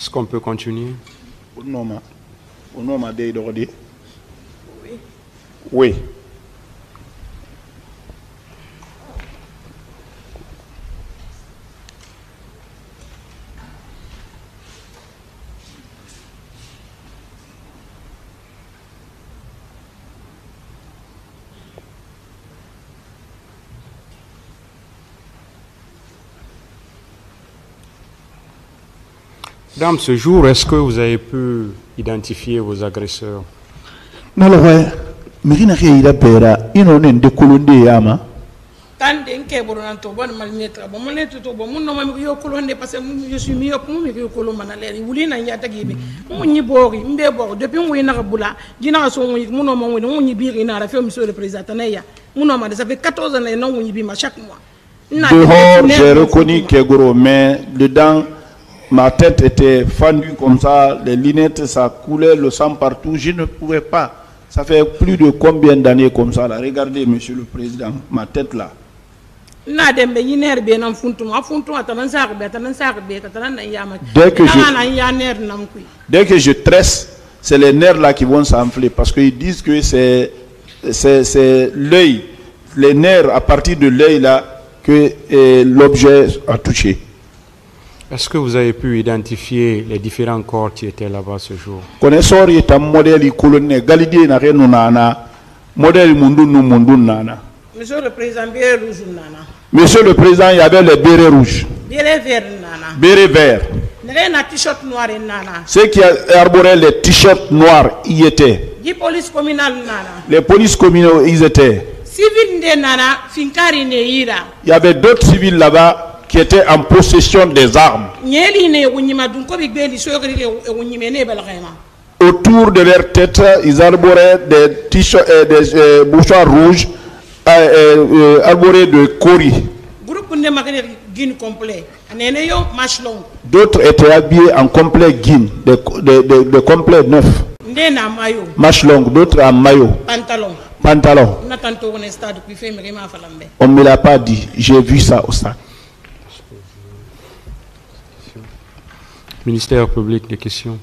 Est-ce qu'on peut continuer? Oui. Dans ce jour, est-ce que vous avez pu identifier vos agresseurs? Non, mais il y a pera, il y a des colonnes yama. Tant que bon anto bon malmetra bon moneto to bon no mami yo kolonde parce que je suis mieux pour mi yo kolon manale wuli na nyata gibi mo nyi bori mbe bor depuis mo yina bula dina so mo no mo nyi biri na rafi monsieur le président na ya mo no ma ça fait 14 ans non mo nyi bi ma chaque mois. Dehors j'ai reconnu Kegoro mais dedans ma tête était fendue comme ça, les lunettes, ça coulait le sang partout. Je ne pouvais pas. Ça fait plus de combien d'années comme ça là. Regardez, monsieur le président, ma tête là. Dès que je tresse, c'est les nerfs là qui vont s'enfler parce qu'ils disent que c'est l'œil, les nerfs à partir de l'œil là que l'objet a touché. Est-ce que vous avez pu identifier les différents corps qui étaient là-bas ce jour? Monsieur le président, béret rouge nana. Monsieur le président, il y avait les bérets rouges. Béret vert nana. Bérets verts. T-shirt noir nana. Ceux qui arboraient les t-shirts noirs y étaient. Les polices communales nana. Les polices communales y étaient. Civil de nana, finkari ne ira. Il y avait d'autres civils là-bas qui étaient en possession des armes. Autour de leur tête, ils arboraient des t-shirts et des mouchoirs rouges arborés de cori. D'autres étaient habillés en complet guin, de complets neufs. Manches longues, d'autres en maillot. Pantalon. On ne me l'a pas dit, j'ai vu ça au stade. Ministère public, des questions.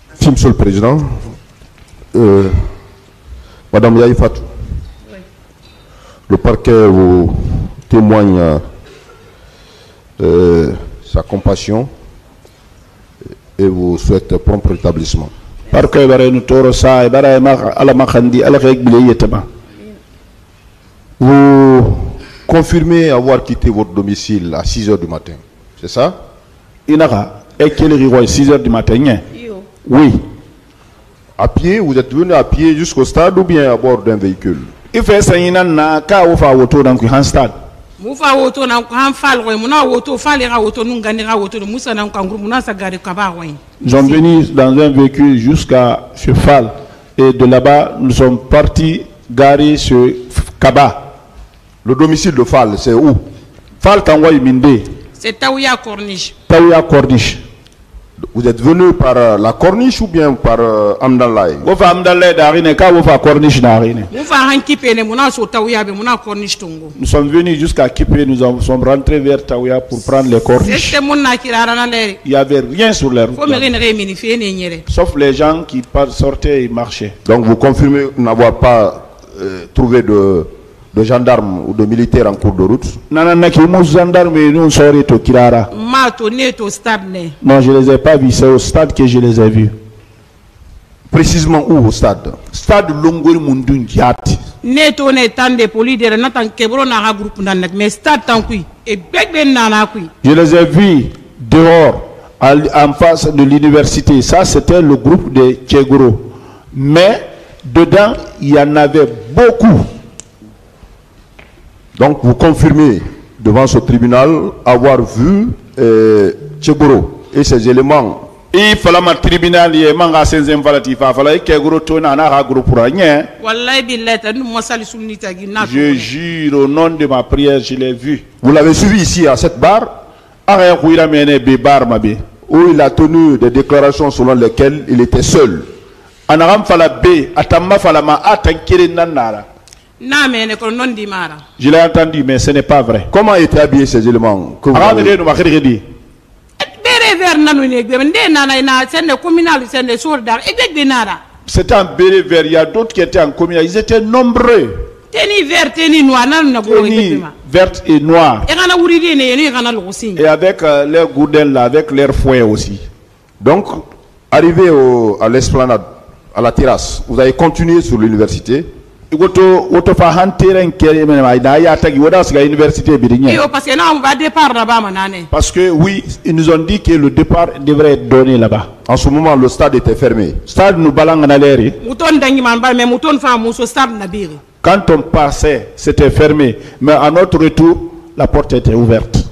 Merci, Monsieur le Président. Madame Yahi Fatou, oui. Le parquet vous témoigne sa compassion et vous souhaite prompt rétablissement. Vous confirmez avoir quitté votre domicile à 6 h du matin, c'est ça? 6 h du matin. Oui. À pied, vous êtes venu à pied jusqu'au stade ou bien à bord d'un véhicule? Il fait ça, il y a un auto dans un stade. Nous sommes venus dans un véhicule jusqu'à Cheval et de là-bas, nous sommes partis garer ce Kaba. Le domicile de Fall, c'est où? Fall Tangoy Minde. C'est Taouya Corniche. Taouya Corniche. Vous êtes venu par la Corniche ou bien par Amdalaï? Vous faites Amdalaï d'Arine, car vous faites Corniche d'Arine. Nous sommes venus jusqu'à Kipé, nous sommes rentrés vers Taouya pour prendre les Corniches. Il n'y avait rien sur les routes. Sauf les gens qui sortaient et marchaient. Donc vous confirmez n'avoir pas trouvé de gendarmes ou de militaires en cours de route? Non, je ne les ai pas vus, c'est au stade que je les ai vus. Précisément où au stade? Stade Longol Mundun Giat. Je les ai vus dehors, en face de l'université. Ça, c'était le groupe de Tchegoro. Mais dedans, il y en avait beaucoup. Donc vous confirmez devant ce tribunal avoir vu Tchegoro et ses éléments. Il fallait que le tribunal y ait manga senze mfalati fa fallait que Tchegoro tona na ha groupe pour rien. Je jure au nom de ma prière, je l'ai vu. Vous l'avez suivi ici à cette barre où il a tenu des déclarations selon lesquelles il était seul. Anagam fala be atamba fala ma atankere nanara. Je l'ai entendu, mais ce n'est pas vrai. Comment étaient habillés ces éléments que vous avez... C'était un béret vert, il y a d'autres qui étaient en communal, ils étaient nombreux. Tennis verte et noire. Et avec leurs gourdins là, avec leurs fouets aussi. Donc, arrivé à l'esplanade, à la terrasse, vous avez continué sur l'université. Parce que oui, ils nous ont dit que le départ devrait être donné là-bas. En ce moment, le stade était fermé. Quand on passait, c'était fermé. Mais à notre retour, la porte était ouverte.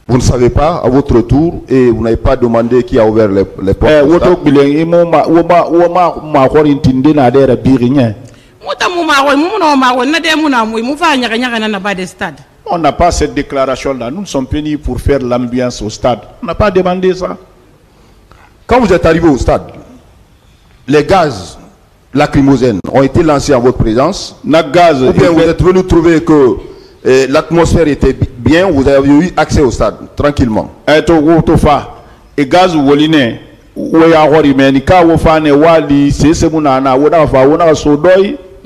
Vous ne savez pas à votre retour et vous n'avez pas demandé qui a ouvert les portes. On n'a pas cette déclaration-là. Nous sommes venus pour faire l'ambiance au stade. On n'a pas demandé ça. Quand vous êtes arrivé au stade, les gaz lacrymogènes ont été lancés en votre présence. Ou bien vous êtes venu trouver que l'atmosphère était bien, vous avez eu accès au stade tranquillement.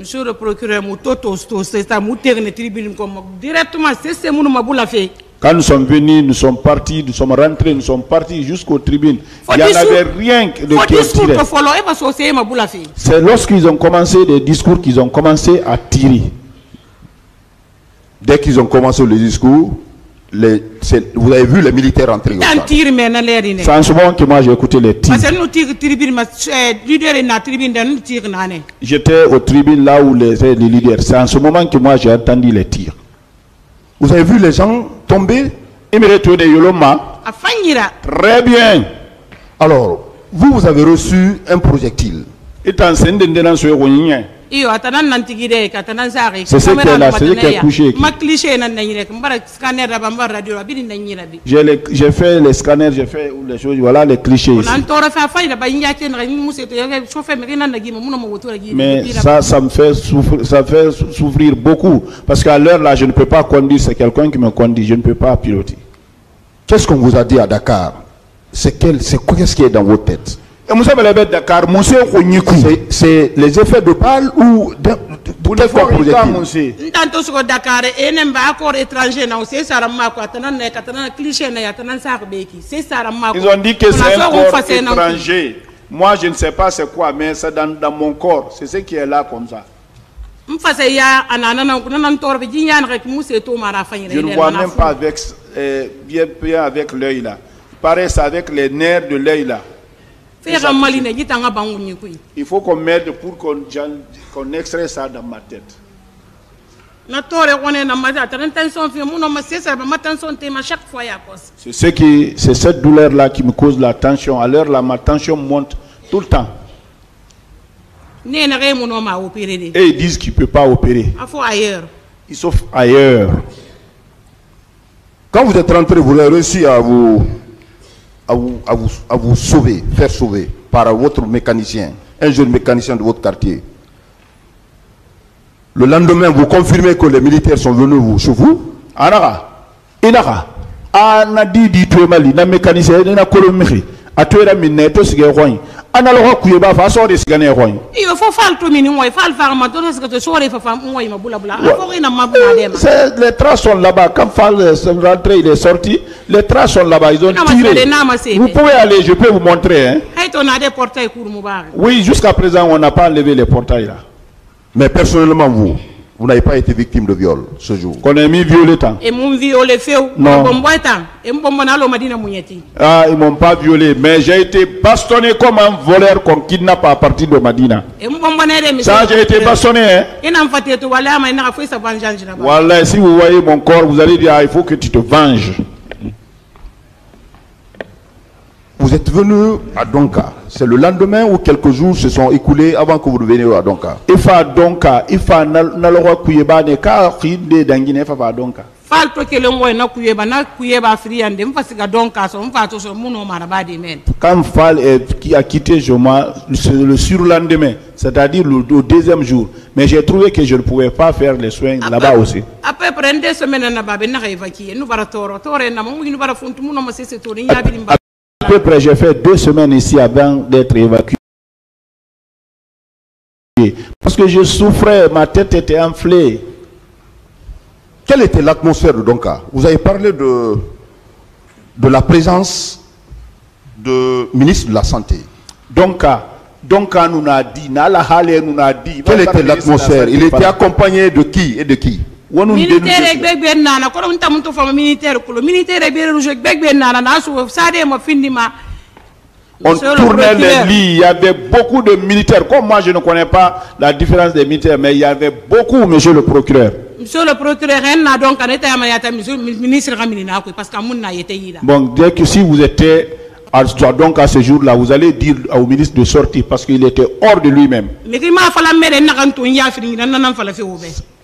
Monsieur le procureur, directement, quand nous sommes venus, nous sommes partis, nous sommes rentrés, nous sommes partis jusqu'aux tribunes. Il n'y en avait rien de qui tirait. C'est lorsqu'ils ont commencé des discours qu'ils ont commencé à tirer. Dès qu'ils ont commencé les discours, vous avez vu les militaires entrer au stade. C'est en ce moment que moi j'ai écouté les tirs. J'étais aux tribunes là où les leaders. C'est en ce moment que moi j'ai entendu les tirs. Vous avez vu les gens tomber? Très bien. Alors, vous avez reçu un projectile. C'est ce qui est là, c'est ce qui est couché. J'ai fait les scanners, j'ai fait les choses, voilà les clichés ici. Mais ça me fait souffrir beaucoup. Parce qu'à l'heure là, je ne peux pas conduire, c'est quelqu'un qui me conduit, je ne peux pas piloter. Qu'est-ce qu'on vous a dit à Dakar? C'est qu'est-ce qui est dans votre tête? C'est les effets de balle ou ils ont dit que c'est un corps étranger. Moi je ne sais pas c'est quoi, mais c'est dans mon corps. C'est ce qui est là comme ça. Je ne vois même pas avec, bien avec l'œil là. Pareil, c'est avec les nerfs de l'œil là. Il faut qu'on m'aide pour qu'on extrait ça dans ma tête. C'est cette douleur là qui me cause la tension. À l'heure là, ma tension monte tout le temps. Et ils disent qu'ils ne peuvent pas opérer. Ils sauf ailleurs. Quand vous êtes rentré, vous avez réussi à vous sauver, faire sauver par votre mécanicien, un jeune mécanicien de votre quartier. Le lendemain, vous confirmez que les militaires sont venus chez vous. Les traces sont là-bas. Quand Fall est rentré, il est sorti. Les traces sont là-bas. Ils ont tiré. Vous pouvez aller, je peux vous montrer. Hein? Oui, jusqu'à présent, on n'a pas enlevé les portails là. Mais personnellement, vous n'avez pas été victime de viol ce jour. Qu'on ait mis violé tant. Non. Ah, ils m'ont pas violé, mais j'ai été bastonné comme un voleur qu'on kidnappe à partir de Madina. Ça, j'ai été bastonné. Hein? Voilà, si vous voyez mon corps, vous allez dire, ah, il faut que tu te venges. Vous êtes venu à Donka. C'est le lendemain ou quelques jours se sont écoulés avant que vous veniez à Donka. falto ke le ngoy na kuyeba friande mfasiga donc aso mfato so muno marabadi men. Quand Fall qui a quitté Joma le surlendemain, c'est-à-dire le deuxième jour, mais j'ai trouvé que je ne pouvais pas faire les soins là-bas aussi. Après prendre 2 semaines na babe na évacuer nous bara toro na mo nous bara fontu muno mo sese to nya bi mba. À peu près j'ai fait 2 semaines ici avant d'être évacué. Parce que je souffrais, ma tête était enflée. Quelle était l'atmosphère de Donka? Vous avez parlé de la présence de ministre de la Santé. Donka nous a dit, quelle était l'atmosphère? Il était accompagné de qui et de qui? Militaire beg nana ko on tamuntu fama militaire ko militaire be rouge beg nana na so sade mo findima. On tournait les lits, il y avait beaucoup de militaires. Comme moi, je ne connais pas la différence des militaires, mais il y avait beaucoup, monsieur le procureur. Monsieur le procureur, Bon, dès que si vous étiez donc à ce jour-là, vous allez dire au ministre de sortir parce qu'il était hors de lui-même.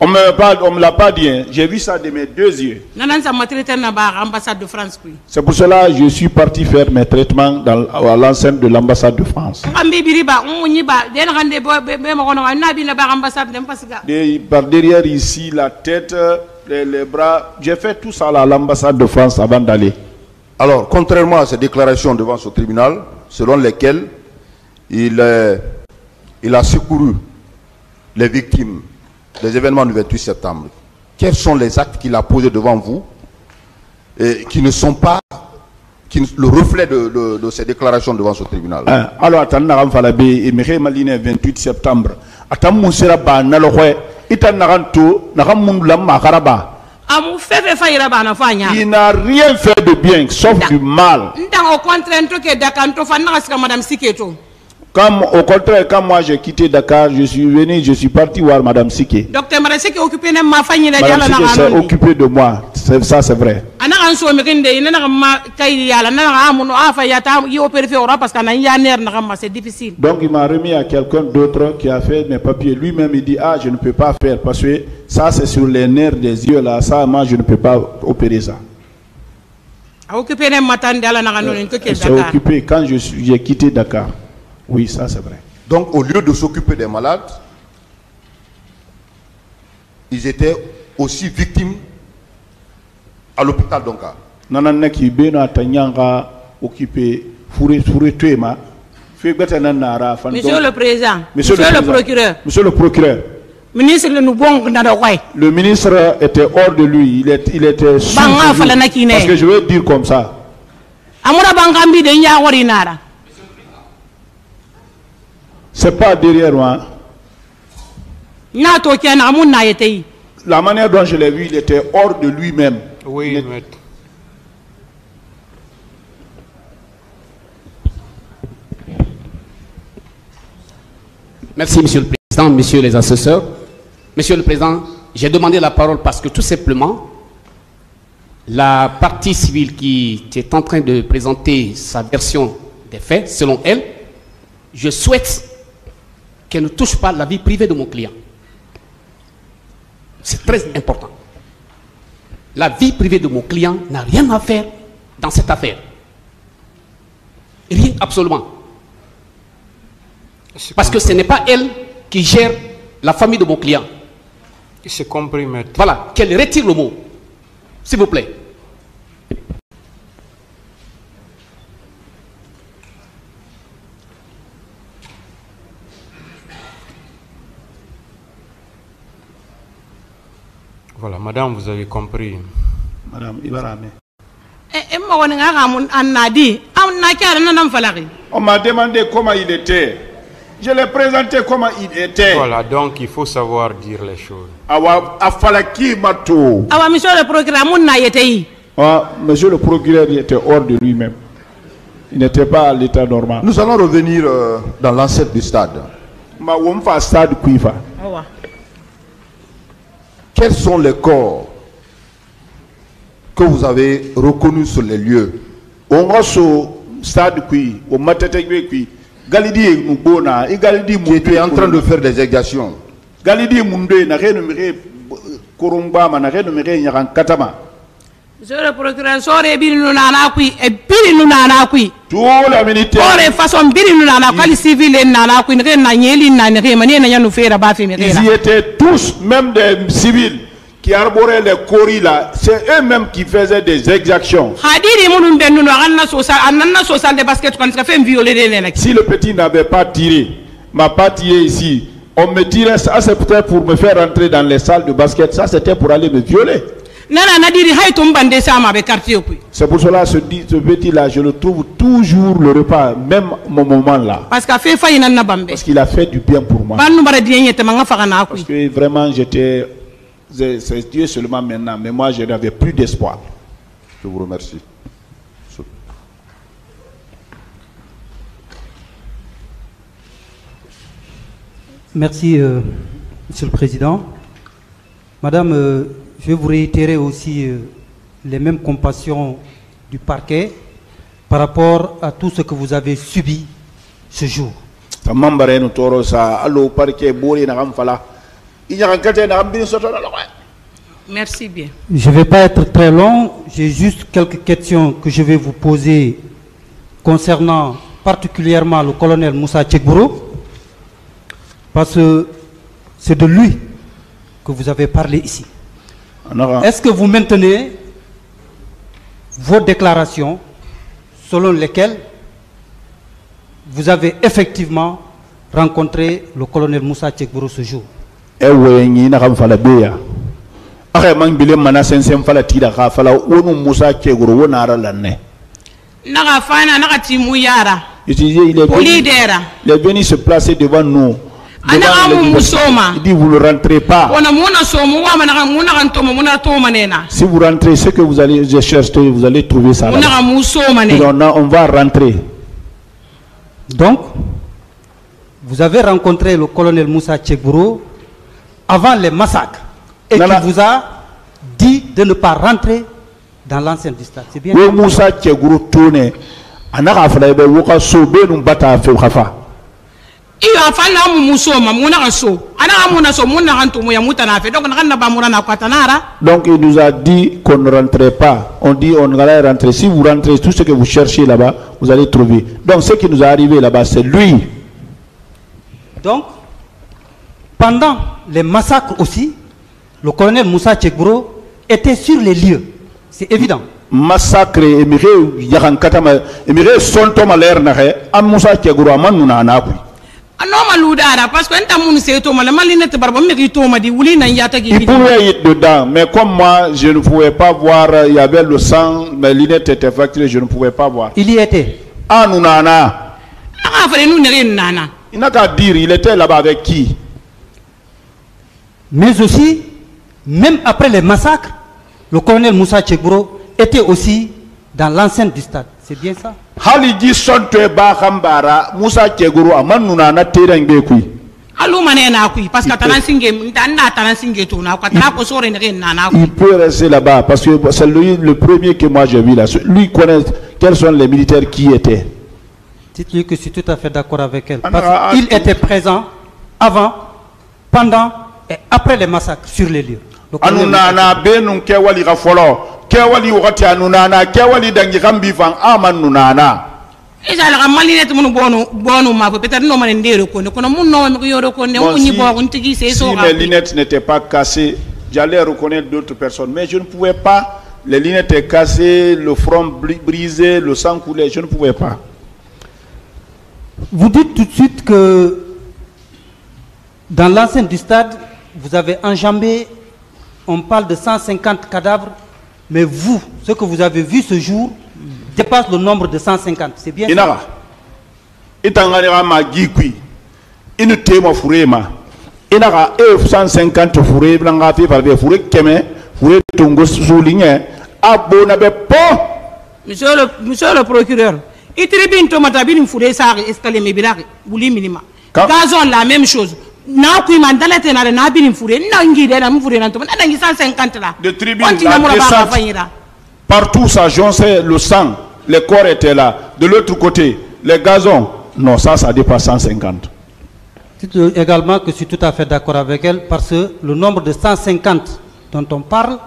On ne me l'a pas dit, hein. J'ai vu ça de mes 2 yeux. C'est pour cela que je suis parti faire mes traitements à l'enceinte de l'ambassade de France. Par derrière ici, la tête, les bras, j'ai fait tout ça à l'ambassade de France avant d'aller. Alors, contrairement à ces déclarations devant ce tribunal, selon lesquelles il a secouru les victimes des événements du 28 septembre, quels sont les actes qu'il a posés devant vous et qui ne sont pas le reflet de ces déclarations devant ce tribunal? Alors, attendez, 28 septembre. Attendez, il n'a rien fait de bien, sauf du mal. Comme au contraire, quand moi j'ai quitté Dakar, je suis parti voir Madame Sike. Docteur Madame Sike s'est occupé de moi, ça c'est vrai. C'est difficile. Donc il m'a remis à quelqu'un d'autre qui a fait mes papiers. Lui-même il dit je ne peux pas faire parce que ça c'est sur les nerfs des yeux là, ça moi je ne peux pas opérer ça. C'est occupé quand j'ai quitté Dakar. Oui, ça c'est vrai. Donc au lieu de s'occuper des malades, ils étaient aussi victimes à l'hôpital Donka. Monsieur le Président, Monsieur le Procureur. Monsieur le Procureur. Le ministre était hors de lui, il était sûr de lui. Parce que je vais dire comme ça. C'est pas derrière moi. La manière dont je l'ai vu, il était hors de lui-même. Oui, maître. Merci, Monsieur le Président, Messieurs les assesseurs. Monsieur le Président, j'ai demandé la parole parce que tout simplement, la partie civile qui est en train de présenter sa version des faits, selon elle, je souhaite qu'elle ne touche pas la vie privée de mon client. C'est très important. La vie privée de mon client n'a rien à faire dans cette affaire. Rien, absolument. Parce que ce n'est pas elle qui gère la famille de mon client. C'est compris, maître. Voilà, qu'elle retire le mot, s'il vous plaît. Voilà, madame, vous avez compris. Madame Ibarame. On m'a demandé comment il était. Je l'ai présenté comment il était. Voilà, donc il faut savoir dire les choses. Monsieur le procureur, il était hors de lui-même. Il n'était pas à l'état normal. Nous allons revenir dans l'enceinte du stade. Quels sont les corps que vous avez reconnus sur les lieux? Qui était en train de faire des exactions. Korumba manare no mere nyaran katama. Monsieur le procureur, sore biri nous nana kui et biri nous nana kui. Tout la militaire. Ore façon biri nous nana kui civil et nana kui ne na nyeli na ne mani na yanu fera ba fi Ils y étaient tous, même des civils qui arboraient les coris là. C'est eux-mêmes qui faisaient des exactions. Hadiri munu bennu no anna social de basket quand ça fait violer les nena. Si le petit n'avait pas tiré, m'a pas tiré ici, on me tirait, ça c'est peut-être pour me faire rentrer dans les salles de basket, ça c'était pour aller me violer. C'est pour cela ce petit là, je le trouve toujours le repas, même mon moment là. Parce qu'il a fait du bien pour moi. Parce que vraiment j'étais, c'est Dieu seulement maintenant, mais moi je n'avais plus d'espoir. Je vous remercie. Merci, Monsieur le Président. Madame, je vais vous réitérer aussi les mêmes compassions du parquet par rapport à tout ce que vous avez subi ce jour. Merci bien. Je ne vais pas être très long, j'ai juste quelques questions que je vais vous poser concernant particulièrement le colonel Moussa Tchekbourou. Parce que c'est de lui que vous avez parlé ici. Est-ce que vous maintenez vos déclarations selon lesquelles vous avez effectivement rencontré le colonel Moussa Tchekbourou ce jour? Il est venu se placer devant nous. Il dit vous ne rentrez pas. Si vous rentrez, ce que vous allez chercher, vous allez trouver ça. On va rentrer. Donc, vous avez rencontré le colonel Moussa Tchekbourou avant les massacres et qui vous a dit de ne pas rentrer dans l'enceinte du stade. C'est bien. Oui, Moussa Tchekbourou tourne. Donc il nous a dit qu'on ne rentrait pas. On dit on allait rentrer. Si vous rentrez, tout ce que vous cherchez là-bas, vous allez trouver. Donc ce qui nous est arrivé là-bas, c'est lui. Donc, pendant les massacres aussi, le colonel Moussa Tchekbourou était sur les lieux. C'est évident. Massacre, son tom à l'air, Moussa Tchekbourou, parce que il pouvait être dedans, mais comme moi je ne pouvais pas voir, il y avait le sang, mes lunettes étaient fracturées, je ne pouvais pas voir. Il y était. Ah, nous nana. Il n'a qu'à dire, il était là-bas avec qui? Mais aussi, même après les massacres, le colonel Moussa Tchekbourou était aussi dans l'enceinte du stade. C'est bien ça? Haliji sonte ba khambara Moussa Tchekbourou amanuna na terengbe kui. Parce que il peut rester là-bas parce que c'est lui le premier que moi j'ai vu là. Lui connaît quels sont les militaires qui étaient. Dites-lui que je suis tout à fait d'accord avec elle. Parce qu'il était présent avant, pendant et après les massacres sur les lieux. Anunana benun kewali rafolo kewali wakati anunana kewali dangi kambi fan amanunana. Si mes lunettes n'étaient pas cassées, j'allais reconnaître d'autres personnes. Mais je ne pouvais pas. Les lunettes étaient cassées, le front brisé, le sang coulait. Je ne pouvais pas. Vous dites tout de suite que dans l'enceinte du stade, vous avez enjambé, on parle de 150 cadavres, mais vous, ce que vous avez vu ce jour, dépasse le nombre de 150. C'est bien ça? Une téma fourrema. Il y a 150 fourrés, blancs fourrés, kémé, fourrés tungo souligné. Monsieur le procureur, il tribune tomata bin fourré ça escalier mais bilari bouli minima. Gazon la même chose. Na kui mandala tena na bin fourré na ngide na fourré na to na dangi 150 là. De tribune partout ça jonçait le sang, les corps étaient là. De l'autre côté, les gazons, non ça dépasse 150. Dites également que je suis tout à fait d'accord avec elle parce que le nombre de 150 dont on parle,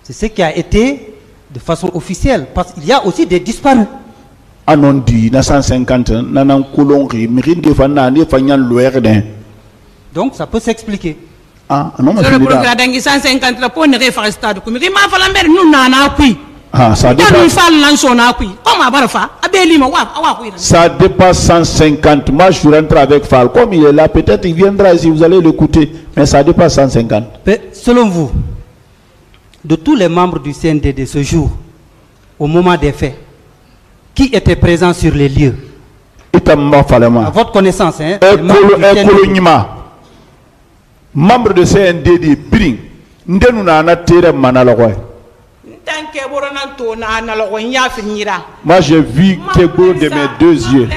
c'est ce qui a été de façon officielle, parce qu'il y a aussi des disparus. Anon dit 150 nanan kolongi mirin de fana ne fanyan loerde. Donc ça peut s'expliquer. Ah non mais le procureur dangi 150 la pour ne faire stade comme rima fala mer nous nana kui. Ah ça dépasse. Ça dépasse 150. Moi je suis rentré avec Fall. Comme il est là, peut-être il viendra ici, vous allez l'écouter. Mais ça dépasse 150. Mais selon vous, de tous les membres du CNDD ce jour, au moment des faits, qui était présent sur les lieux? À votre connaissance, hein? Membre de CNDD, Bring, nous n'avons tiré Manaloy. Moi j'ai vu Kebo de mes deux yeux.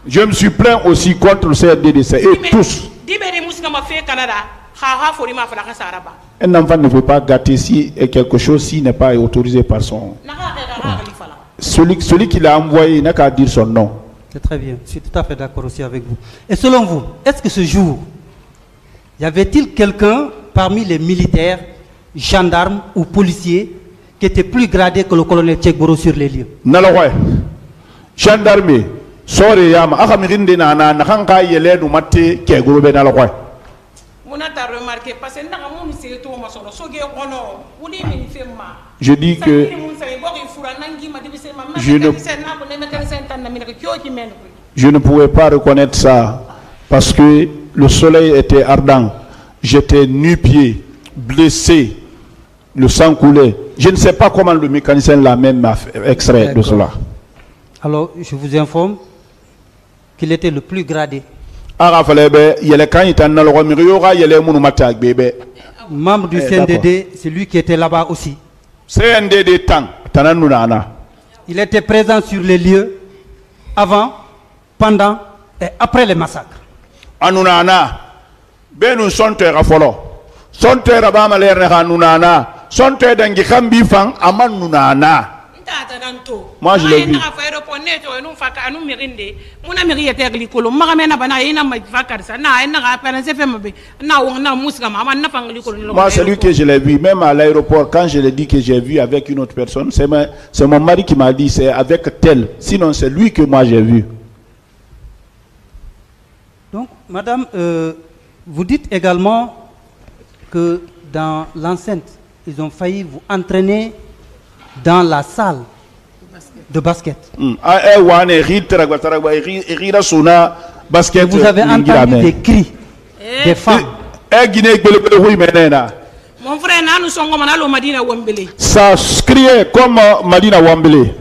Je me suis plaint aussi contre le CNDD et tous. Un enfant ne veut pas gâter si quelque chose s'il n'est pas autorisé par son. Celui qui l'a envoyé n'a qu'à dire son nom. C'est très bien, je suis tout à fait d'accord aussi avec vous. Et selon vous, est-ce que ce jour, y avait-il quelqu'un parmi les militaires, gendarmes ou policiers qui était plus gradé que le colonel Tchegboro sur les lieux? Nalaway, gendarme, sorry yama, akamirinde na nakanka yele no mate Tchegboro be nalaway. Je dis que je ne pouvais pas reconnaître ça parce que le soleil était ardent. J'étais nu-pied, blessé, le sang coulait. Je ne sais pas comment le mécanicien l'a même extrait de cela. Alors, je vous informe qu'il était le plus gradé. Membre du CNDD, c'est lui qui était là-bas aussi. CNDD il était présent sur les lieux avant, pendant et après les massacres. Anunana, benu sonter afolo, sonter abama lerna anunana, sonter dangi kambi fang amanunana. Moi je l'ai vu. Moi celui que je l'ai vu, même à l'aéroport, quand je l'ai dit que j'ai vu avec une autre personne, c'est mon mari qui m'a dit c'est avec tel. Sinon c'est lui que moi j'ai vu. Donc, madame, vous dites également que dans l'enceinte, ils ont failli vous entraîner dans la salle de basket. Vous avez entendu des cris des femmes. Mon frère, nous sommes comme Madina Wambele. Ça criait comme Madina Wambele.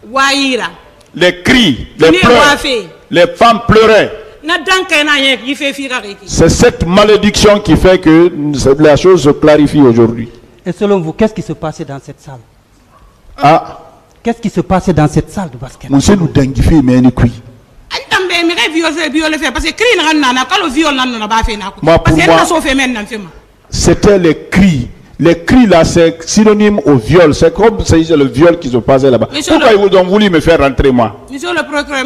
Waïra. Les cris, les pleurs, les femmes pleuraient. C'est cette malédiction qui fait que la chose se clarifie aujourd'hui. Et selon vous, qu'est-ce qui se passait dans cette salle? Ah. Qu'est-ce qui se passait dans cette salle de basket? C'était les cris. Les cris là, c'est synonyme au viol. C'est comme c'est le viol qui se passait là-bas. Pourquoi ils ont voulu me faire rentrer moi? Monsieur le procureur,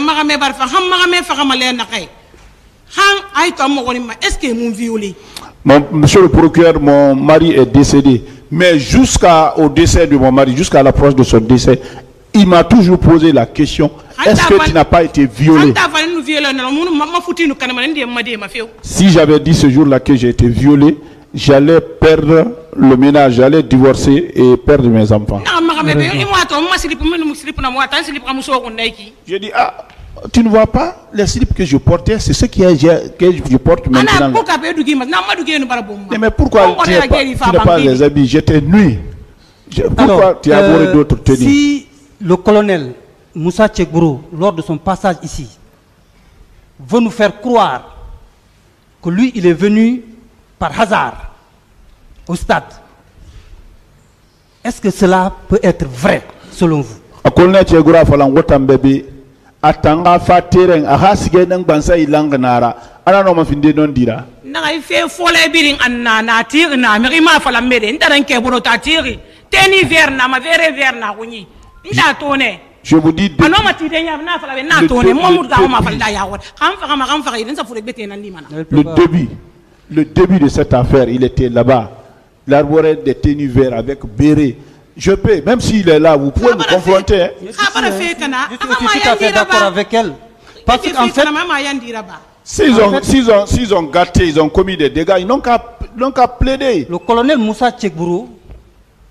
est-ce que m'ont violé? Monsieur le procureur, mon mari est décédé. Mais jusqu'au décès de mon mari, jusqu'à l'approche de son décès, il m'a toujours posé la question, est-ce que tu n'as pas été violé? Si j'avais dit ce jour-là que j'ai été violé, j'allais perdre le ménage, j'allais divorcer et perdre mes enfants. J'ai dit, ah, tu ne vois pas les slips que je portais, c'est ce que je porte maintenant. Mais pourquoi tu n'as pas les habits? J'étais nu. Pourquoi tu as abordé d'autres tenues? Si le colonel Moussa Tchegboro, lors de son passage ici, veut nous faire croire que lui, il est venu par hasard au stade, est-ce que cela peut être vrai selon vous? Atanga fateren ahasige nang bansa ilanga nara ana no mafinde non dira na fait fole biring anna na tiri na mi ma fala mede ndaran ke boro ta tiri teni verna ma vere verna kunyi nda tone. Je vous dis ano ma tide nya na fala na tone mo mu ga ma fala ya wa xam fa idin sa fure bete nan limana. le début de cette affaire, il était là-bas. Il arborait des tenues vertes avec béret. Je peux, même s'il est là, vous pouvez me confronter. Hein. Je suis tout à fait d'accord avec elle. Parce qu'en fait, s'ils ont gâté, ils ont commis des dégâts, ils n'ont qu'à plaider. Le colonel Moussa Tchekbourou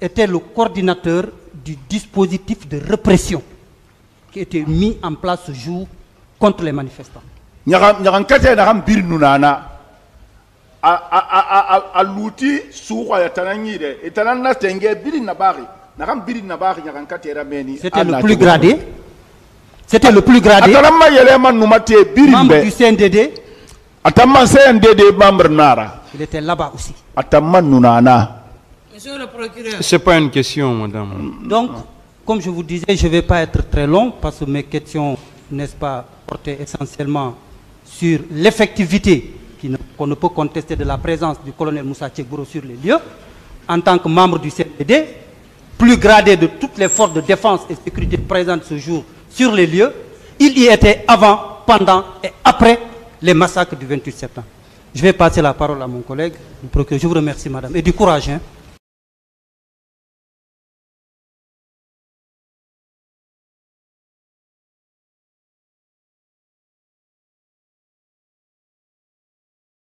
était le coordinateur du dispositif de répression qui était mis en place ce jour contre les manifestants. C'était le plus gradé. C'était le plus gradé. Membre du CNDD. Il était là-bas aussi. Monsieur le procureur. Ce n'est pas une question, madame. Donc, comme je vous disais, je ne vais pas être très long parce que mes questions, n'est-ce pas, portaient essentiellement sur l'effectivité qu'on ne peut contester de la présence du colonel Moussa Tchekbourou sur les lieux, en tant que membre du CNDD, plus gradé de toutes les forces de défense et sécurité présentes ce jour sur les lieux. Il y était avant, pendant et après les massacres du 28 septembre. Je vais passer la parole à mon collègue, le procureur. Je vous remercie, madame. Et du courage. Hein.